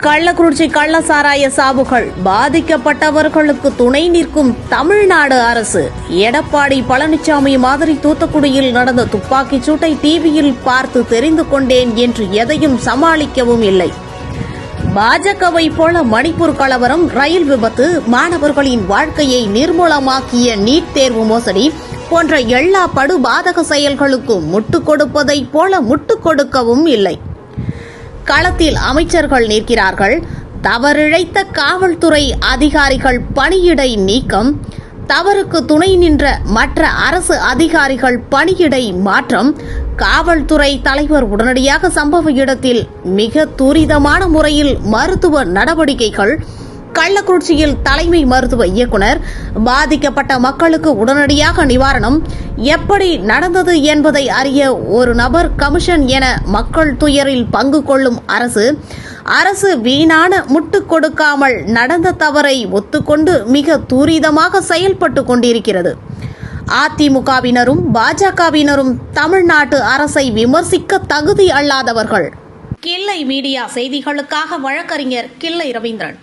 கள்ளக்குறிச்சி கள்ளசாராய சாவுகள் பாதிக்கப்பட்டவர்களுக்கு துணை நிற்கும் தமிழ்நாடு அரசு. எடப்பாடி பழனிசாமி மாதிரி தூத்துக்குடியில் நடந்த துப்பாக்கிச் சூட்டை டிவியில் பார்த்து தெரிந்து கொண்டேன் என்று எதையும் சமாளிக்கவும் இல்லை. பாஜகவை போல மணிப்பூர் கலவரம், ரயில் விபத்து, மாணவர்களின் வாழ்க்கையை நிர்மூலமாக்கிய நீட் தேர்வு மோசடி போன்ற எல்லா படுபாதக செயல்களுக்கும் முட்டுக் கொடுப்பதைப் போல முட்டுக் கொடுக்கவும் இல்லை. களத்தில் அமைச்சர்கள் நிற்கிறார்கள். தவறிழைத்த காவல்துறை அதிகாரிகள் பணியிடை நீக்கம், தவறுக்கு துணை நின்ற மற்ற அரசு அதிகாரிகள் பணியிடை மாற்றம், காவல்துறை தலைவர் உடனடியாக சம்பவ இடத்தில் மிக துரிதமான முறையில் மருத்துவ நடவடிக்கைகள், கள்ளக்குறிச்சியில் தலைமை மருத்துவ இயக்குநர், பாதிக்கப்பட்ட மக்களுக்கு உடனடியாக நிவாரணம், எப்படி நடந்தது என்பதை அறிய ஒரு நபர் கமிஷன் என மக்கள் துயரில் பங்கு கொள்ளும் அரசு வீணான முட்டுக் கொடுக்காமல் நடந்த தவறை ஒத்துக்கொண்டு மிக துரிதமாக செயல்பட்டு கொண்டிருக்கிறது. அதிமுகவினரும் பாஜகவினரும் தமிழ்நாட்டு அரசை விமர்சிக்க தகுதி அல்லாதவர்கள். கிள்ளை மீடியா செய்திகளுக்காக வழக்கறிஞர் கிள்ளை ரவீந்திரன்.